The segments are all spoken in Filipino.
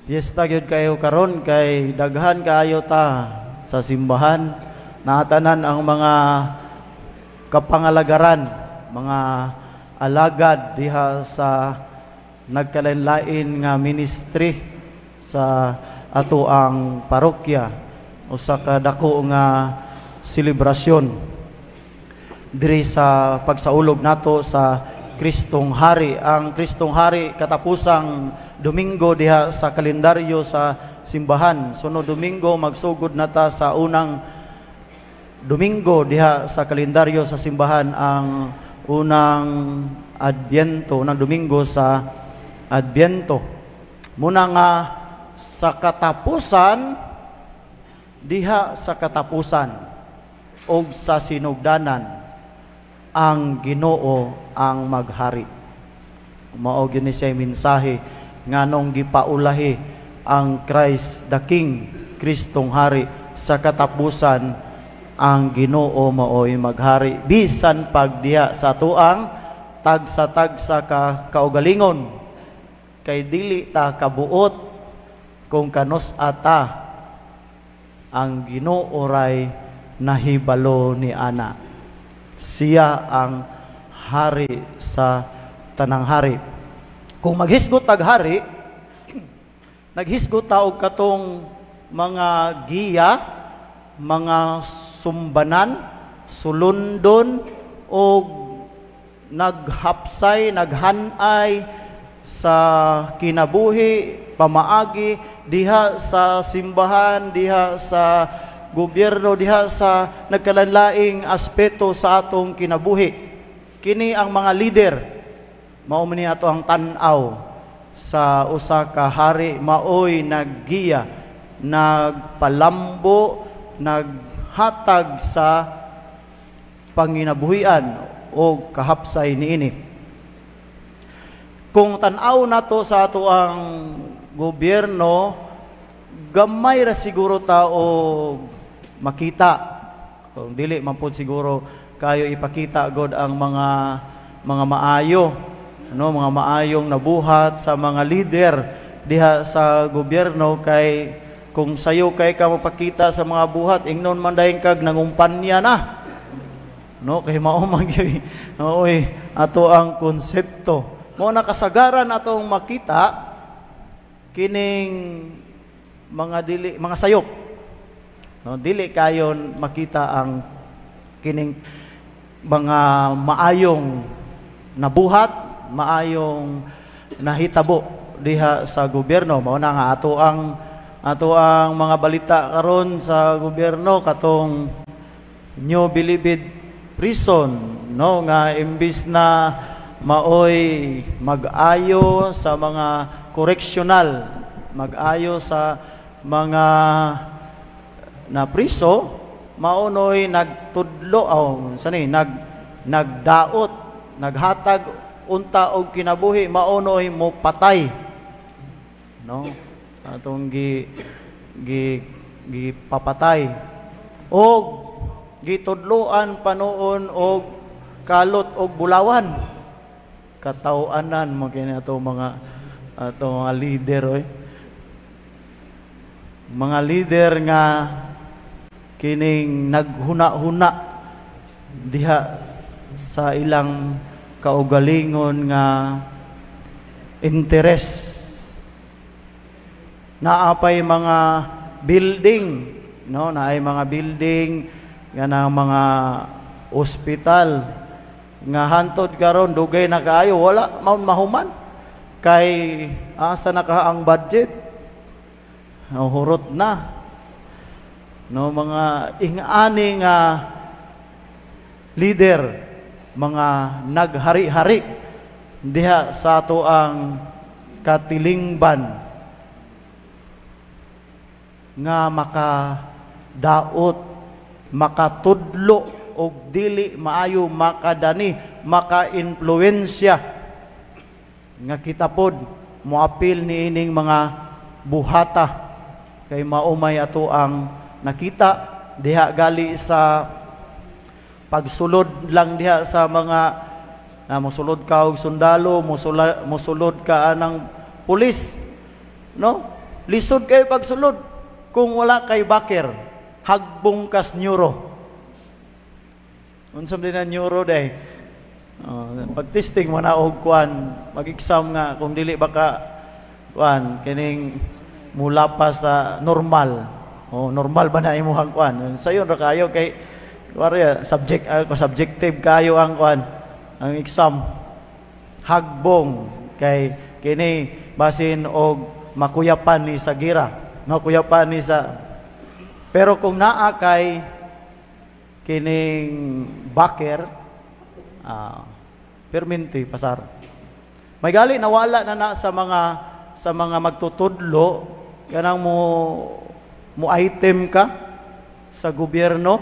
Fiesta gyud kayo karon kay daghan kaayo ta sa simbahan. Naatanan ang mga kapangalagaran, mga alagad diha sa nagkalain-lain nga ministry sa ato ang parokya, usa ka dako nga selebrasyon diri sa pagsaulog nato sa Kristong Hari. Ang Kristong Hari katapusang Domingo diha sa kalendaryo sa simbahan. Sunod Domingo magsugod na ta sa unang Domingo diha sa kalendaryo sa simbahan, ang unang Adbyento, unang Domingo sa Adbyento. Muna nga sa katapusan diha sa katapusan og sa sinugdanan ang Ginoo ang maghari. Mao gyud ni siya mensahe nganong gipaulahi ang Christ the King, Kristong Hari. Sa katapusan ang Ginoo mao'y maghari bisan pagdiha sa tuang tagsa-tagsa ka kaugalingon, kay dili ta kabuot kung kanus ata ang Ginoo ray nahibalo ni ana. Siya ang hari sa tanang hari. Kung maghisgot tag hari, naghisgot ta og katong mga giya, mga sumbanan, sulundon, og naghapsay, naghanay sa kinabuhi, pamaagi diha sa simbahan, diha sa gobyerno, diha sa nagkalanlaing aspeto sa atong kinabuhi. Kini ang mga leader, mao man ni ato ang tan-aw sa usa ka hari, maoy naggiya, nagpalambo, naghatag sa panginabuhian o kahapsay niini. Kung tan-aw nato sa ato ang gobyerno, gamay ra siguro tao makita, kung dili man pud siguro kayo ipakita god ang mga maayo, mga maayong nabuhat sa mga leader diha sa gobyerno. Kay kung sayo kay ka mapakita sa mga buhat, ingnon man dayon kag nangumpanya na, kay mao man gyud ato ang konsepto. Mo nakasagaran atong makita kining mga sayop, dili kayon makita ang kining mga maayong nabuhat, maayong nahitabo diha sa gobyerno. Mao na nga ato ang mga balita karon sa gobyerno, katong New Bilibid Prison, nga imbis na maoy mag-ayo sa mga correctional, mag-ayo sa mga na priso, maunoy nagtudlo nagdaot, naghatag unta og kinabuhi, maunoy mo patay, atong papatay og gitudloan panoon og kalot og bulawan. Katawanan mo kini ato mga leader, mga leader nga kining naghuna-huna diha sa ilang kaugalingon nga interes. Naapay mga building, naay mga building nga ng mga ospital nga hantod karon dugay na kaayo, wala mahuman kay asa na ka ang budget, hurot na, mga ingani nga leader, mga naghari-hari diha sa ato ang katilingban nga makadaot, makatudlo og dili maayo makadani, maka-influensya nga kita pod moapil ni ining mga buhata. Kay maumay ato ang nakita diha gali sa pagsulod lang diha sa mga mosulod ka og sundalo, mosulod ka anang pulis, Lisod kayo pagsulod kung wala kay baker, hagbong kas neuro. Unsam din ang neuro day. Pag-testing mo na og kuan, mag-exam nga kung dili baka kuan kining mula pa sa normal. Normal ba na imong kuan? Sayon ra kayo kay subjective kayo ang kuan, ang exam. Hagbong kay kini basin og makuyapan ni sa gira, makuyapan ni sa. Pero kung naa kay kining baker, perminti pasar. May gali nawala na sa mga magtutudlo kanang mo item ka sa gobyerno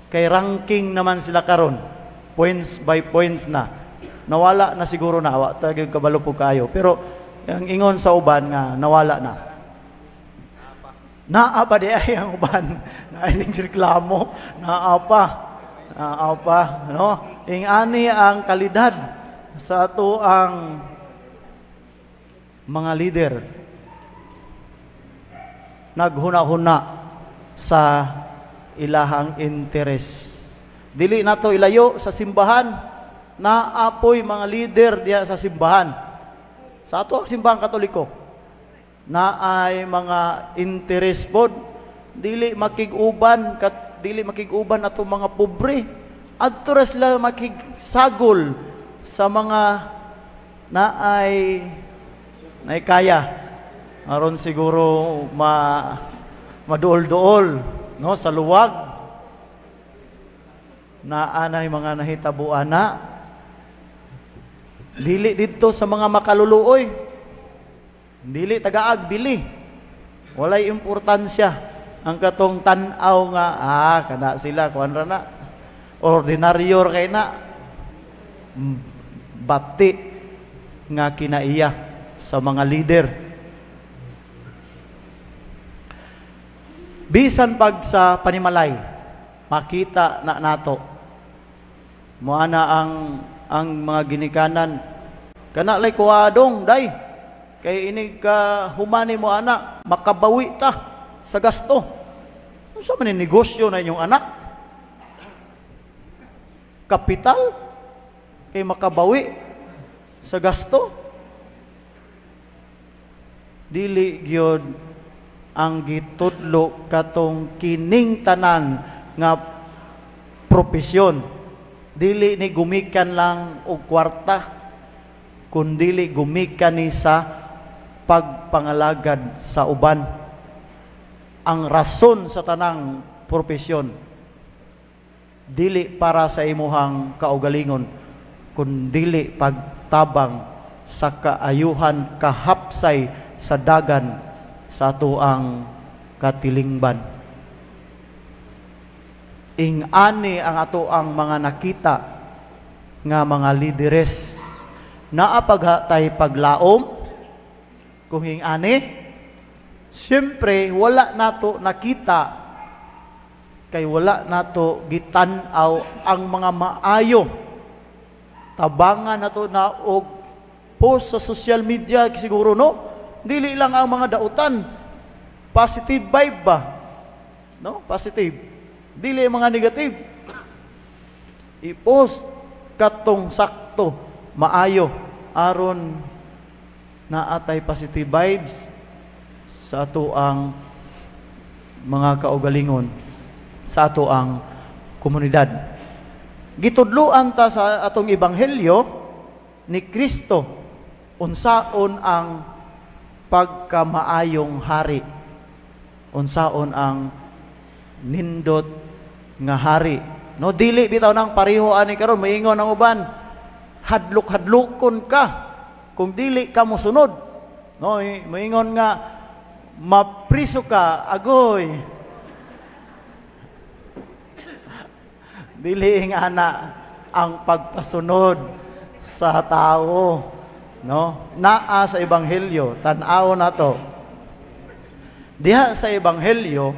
kay ranking naman sila karon. Points by points na. Nawala na siguro na awa tagig kabalo po kayo. Pero ang ingon sa uban nga nawala na. Naapa di ay ang uban. Naining reklamo, naapa, no? Ingani ang kalidad sa ato ang mga leader. Naghuna-huna sa ilahang interes. Dili nato ilayo sa simbahan, naapoy mga leader diya sa simbahan. Sa ato ang simbahan Katoliko, na ay mga interes pod, dili makig-uban ato mga pobre, adto ra sila makigsagol sa mga naay kaya aron siguro maduol-duol no sa luwag na anay mga nahitabuan na dili didto sa mga makaluluoy. Dili tagaag bili. Walay importansya ang katong tan-aw nga kana sila kuan ra na. Ordinaryo kay na. Bati nga kinaiya sa mga leader. Bisan pag sa panimalay, makita na nato. Moana ang mga ginikanan kana lay kuadong day. Kay ini ka humani mo anak, makabawi ta sa gasto. Unsa man ni negosyo na inyong anak? Kapital kay makabawi sa gasto. Dili gyud ang gitudlo katong kining tanan nga propesyon. Dili ni gumikan lang og kwarta, kundi gumikan ni sa pagpangalagad sa uban. Ang rason sa tanang propesyon dili para sa imuhang kaugalingon, kundi pagtabang sa kaayuhan kahapsay sa dagan sa atuang katilingban. Ing-ani ang atuang mga nakita nga mga lideres naa paghatay paglaom. Kung ing-ani, siyempre wala nato nakita kay wala nato gitan-aw ang mga maayo. Tabangan nato na og post sa social media siguro no. Dili lang ang mga dautan. Positive vibe ba? No? Positive. Dili mga negative. I-post katong sakto, maayo aron na atay positive vibes sa ato ang mga kaugalingon sa ato ang komunidad. Gitudloan ta sa atong ebanghelyo ni Kristo unsaon ang pagkamaayong hari, unsaon ang nindot nga hari. No, dili bitaw nang pareho ani karon moingon ang uban, hadlok-hadlokon ka kung dili ka mosunod. No, moingon nga mapriso ka agoy. Dili nga ana ang pagpasunod sa tao. No, naa sa ebanghelyo, tan-aw nato. Diha sa ebanghelyo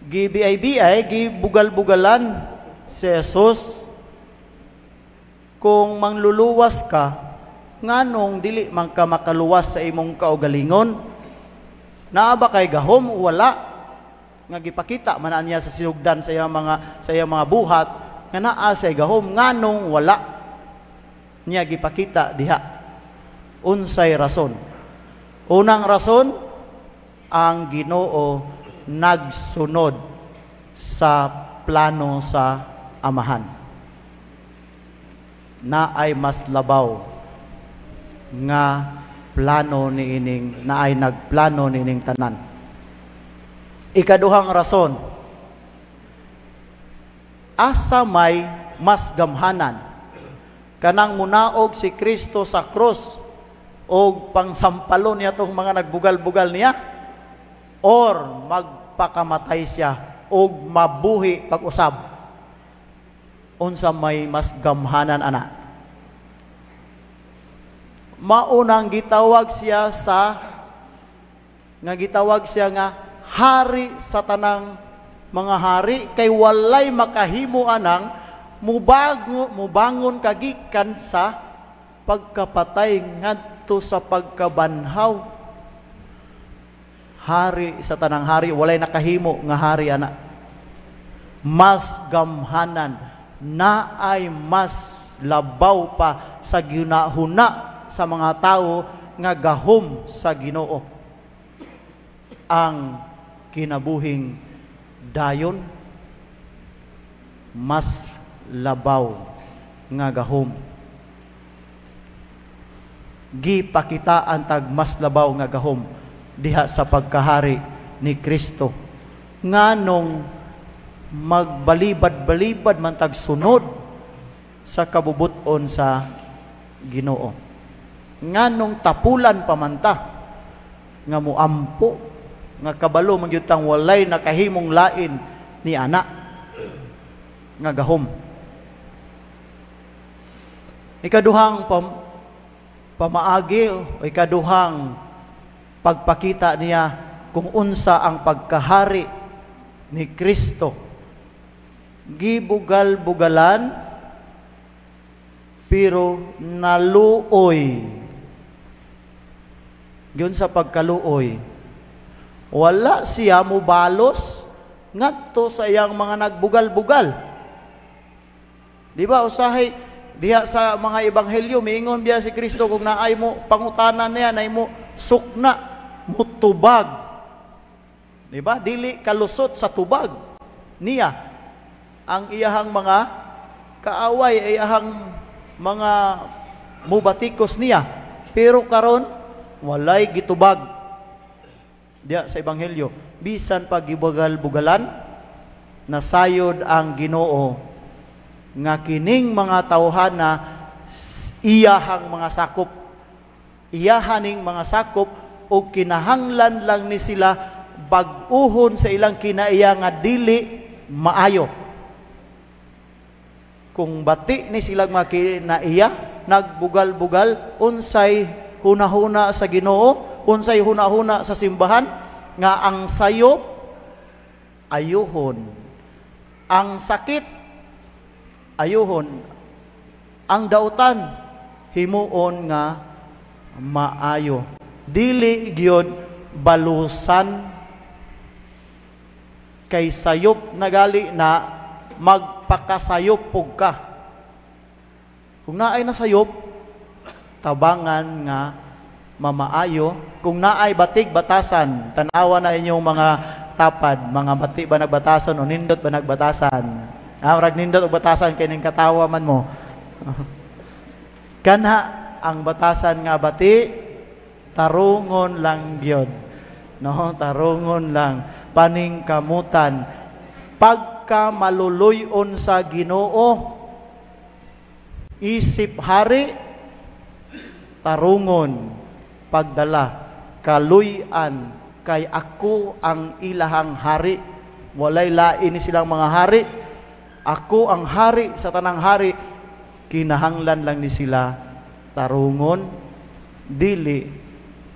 gibiay-biay, gibugal-bugalan si Jesus kung mangluluwas ka, nganong dili man ka makaluwas sa imong kaugalingon, Naa ba kay gahom? Wala. Nga gipakita man niya sa sinugdan sa iyang mga buhat nga naa say gahom, nganong wala niya gipakita diha. Unsay rason? Unang rason, ang Ginoo nagsunod sa plano sa Amahan. Na ay mas labaw nga plano niining, na ay nagplano niining tanan. Ikaduhang rason, asa may mas gamhanan kanang munaog si Kristo sa krus o pangsampalon niya itong mga nagbugal-bugal niya, or magpakamatay siya o mabuhi pag-usab. Unsa may mas gamhanan ana? Maunang gitawag siya nga hari sa tanang mga hari, kay walay makahimo anang mubangon kagikan sa pagkapatay ngadto sa pagkabanhaw. Hari sa tanang hari, walay nakahimo nga hari ana. Mas gamhanan, na ay mas labaw pa sa ginahuna sa mga tao nga gahom sa Ginoo ang kinabuhing dayon. Mas labaw nga gahom, gipakitaan tag mas labaw nga gahom diha sa pagkahari ni Kristo, nganong magbalibad-balibad man tag sunod sa kabubuton sa Ginoo, nganong tapulan pamanta nga muampo nga kabalo man gyud tang walay nakahimong lain ni ana nga gahom. Ikaduhang pamaagi o ikaduhang pagpakita niya kung unsa ang pagkahari ni Kristo, gibugal-bugalan pero naluoy. Yun sa pagkaluoy, wala siya mubalos ngadto sa iyang mga nagbugal-bugal. Di ba usahay diha sa mga ebanghelyo, miingon biya si Kristo kung naay mo pangutanan niya, naay mo sukna, mutubag. Di ba? Dili kalusot sa tubag niya ang iyahang mga kaaway, iyahang mga mubatikos niya. Pero karon walay gitubag diya sa ebanghelyo. Bisan pag gibugal-bugalan, nasayod ang Ginoo nga kining mga tawhana iyahang mga sakop, iyahaning mga sakop, o kinahanglan lang ni sila bag-uhon sa ilang kinaiya nga dili maayo. Kung bati ni silang mga kinaiya nagbugal-bugal, unsay hunahuna sa Ginoo, unsay hunahuna sa simbahan, nga ang sayop ayuhon, ang sakit ayuhon, ang dautan himuon nga maayo. Dili gyud balusan kay sayop nagali na magpakasayop pug ka. Kung naay nasayop, tabangan nga mamaayo. Kung naay batig batasan, tanawa na inyong mga tapad, mga bati ba nagbatasan o nindot ba nagbatasan? Rag nindot o batasan kay ning katawa man mo. Kanha ang batasan nga bati, tarungon lang gyud. No, tarungon lang, paningkamutan. Pagka maluluyon sa Ginoo, isip hari, tarungon, pagdala, kaluy-an, kay ako ang ilahang hari. Walay lain ni silang mga hari. Ako ang hari sa tanang hari. Kinahanglan lang ni sila tarungon, dili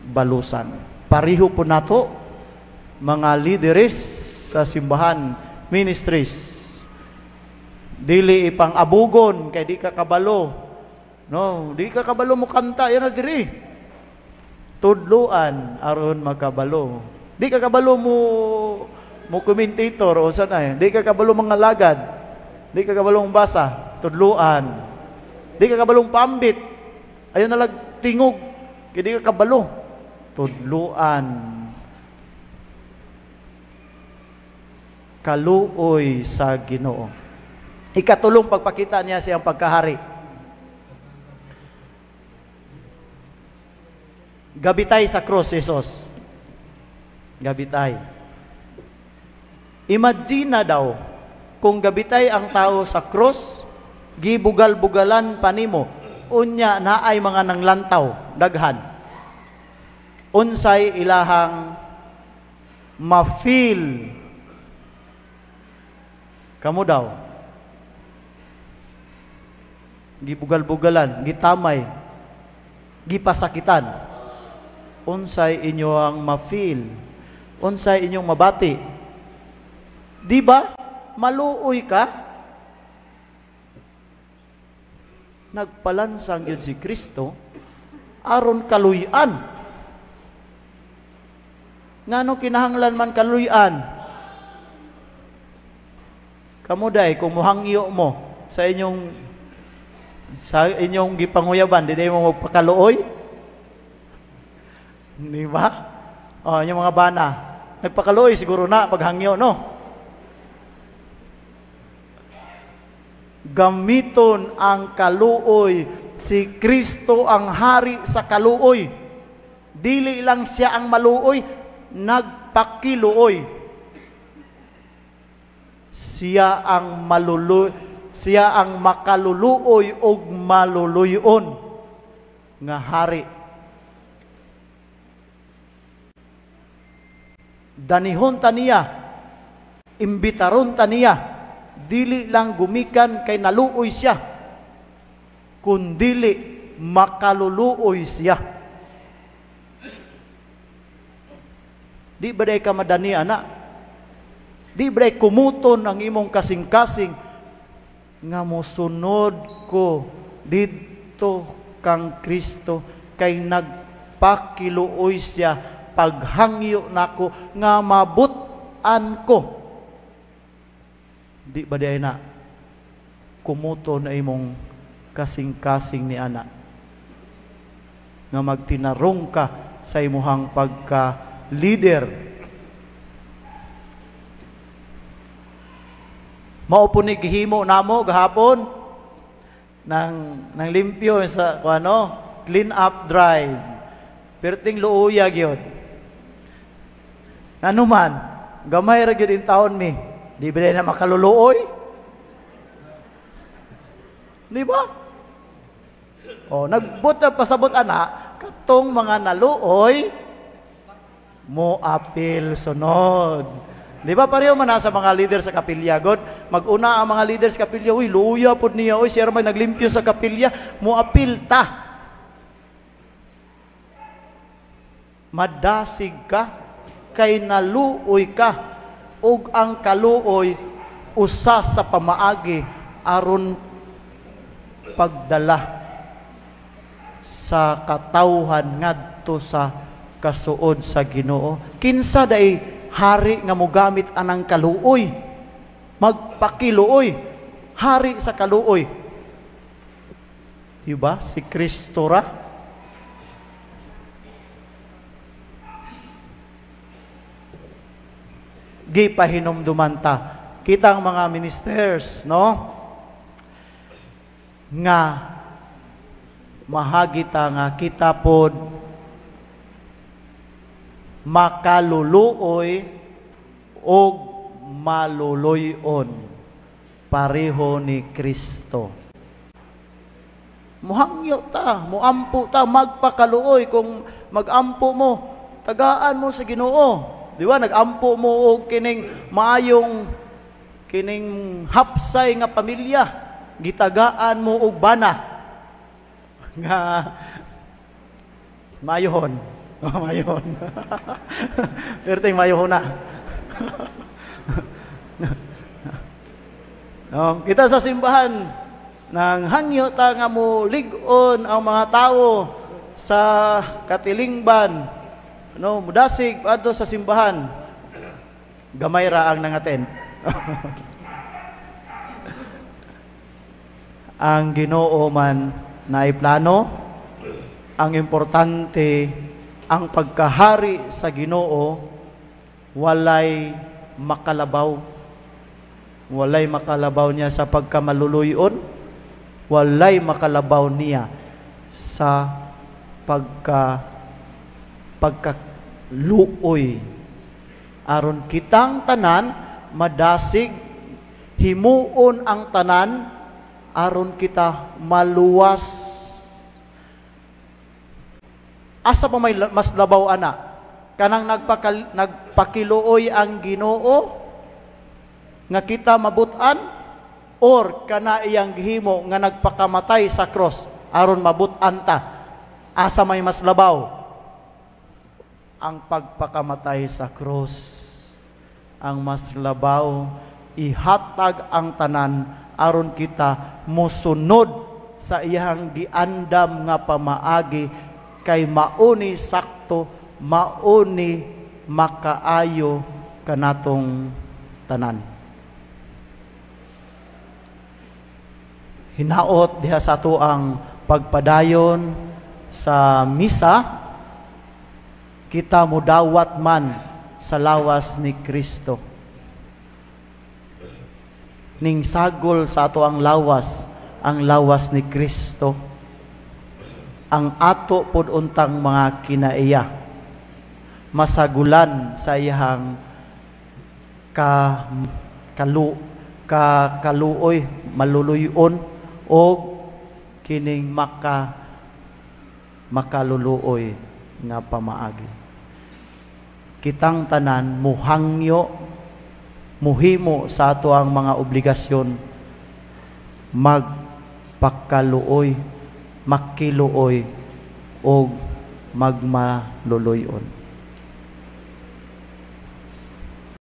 balusan. Pariho po nato mga leaders sa simbahan, ministries. Dili ipang abugon kay di ka kabalo. No, di ka kabalo mo kanta yan na diri. Tudluan aron makabalo. Di ka kabalo mo commentator o sanay. Di ka kabalo mga lagad. Di ka kabalong basa, tudluan. Di ka kabalong pambit. Ayun nalag tingog. Kaya di ka kabalo. Tudluan. Kaluoy sa Ginoo. Ikatulong pagpakita niya siyang pagkahari. Gabitay sa cross, Jesus. Gabitay. Imagine na daw, kung gabitay ang tao sa cross, gibugal-bugalan pa nimo, unya naay mga nanglantaw, daghan. Unsay ilahang ma-feel kamo daw. Gibugal-bugalan, gitamay, gipasakitan. Unsay inyo ang ma-feel? Unsay inyong mabati? Di ba? Maluoy ka? Nagpalansang yun si Kristo aron kaluyan. Ngano kinahanglan man kaluyan? Kamuday kung muhangyo mo sa inyong gipanguyaban, di mo magpakaluoy? Di ba? O, yung mga bana, nagpakaluoy siguro na paghangyo, no? Gamiton ang kaluoy. Si Kristo ang hari sa kaluoy. Dili lang siya ang maluoy, nagpakiluoy. Siya ang makaluluoy og maluluyon nga hari. Danihon ta niya, imbitaron ta niya, dili lang gumikan kay naluoy siya, kundili makaluluoy siya. Di ba day ka madani, anak? Di ba day kumuton ang imong kasing-kasing nga mosunod ko dito kang Kristo kay nagpakiluoy siya paghangyo nako nga mabutan ko. Di ba day na kumuton na imong kasing-kasing ni anak nga magtinarong ka sa imuhang pagka-leader. Maupo ni gihimo namo gahapon nang limpyo sa clean up drive. Perting luuya gyud. Ano man, gamay ra gyud in taon mi. Di ba na makaluluoy? Di ba? O, nagbut na pasabot ana, katong mga naluoy, mo apil sunod. Di ba pareho man sa mga leader sa kapilya, God? Mag-una ang mga leader sa kapilya, uy, luya po niya, uy, siya may naglimpyo sa kapilya, mo apil ta. Madasig ka, kay naluoy ka, ug ang kaluoy, usa sa pamaagi, aron pagdala sa katawhan ngadto sa kasuod sa Ginoo. Kinsa day hari nga mogamit anang kaluoy, magpakiluoy, hari sa kaluoy. Diba? Si Kristo ra. Gipahinumduman ta. Kita ang mga ministers, no? Nga mahagita nga kita pod makaluluoy o maluluyon pareho ni Kristo. Muhangyo ta, muampo ta, magpakaluoy. Kung magampo mo, tagaan mo sa Ginoo. Di ba? Nagampo mo o kining maayong, kining hapsay nga pamilya. Gitagaan mo og bana. Nga, mayon. Mayon. Perting mayon na. No, kita sa simbahan nang hangyo ta nga mo lig-on ang mga tao sa katilingban no, mudasig adto sa simbahan. Gamay ra ang nangaten. Ang Ginoo man na plano, ang importante ang pagkahari sa Ginoo walay makalabaw. Walay makalabaw niya sa pagkamaluluyon, walay makalabaw niya sa pagkaluoy. Aron kitang tanan madasig, himuon ang tanan aron kita maluwas. Asa pa may mas labaw ana? Kanang nagpakiluoy ang Ginoo nga kita mabutan, or kana iyang gihimo nga nagpakamatay sa cross aron mabutan ta. Asa may mas labaw? Ang pagpakamatay sa cross ang mas labaw. Ihatag ang tanan aron kita mosunod sa iyang giandam nga pamaagi, kay mauni sakto, mauni makaayo kanatong tanan. Hinaot diha sa ato ang pagpadayon sa misa, kita mudawat man sa lawas ni Kristo. Ning sagol sa ato ang lawas ni Kristo. Ang ato pod untang mga kinaiya masagulan sa iyang kaluoy, maluluyon, o kining makaluluoy nga pamaagi. Kitang tanan muhangyo, muhimo sa ato ang mga obligasyon, magpakaluoy, makiluoy, o magmaluluyon.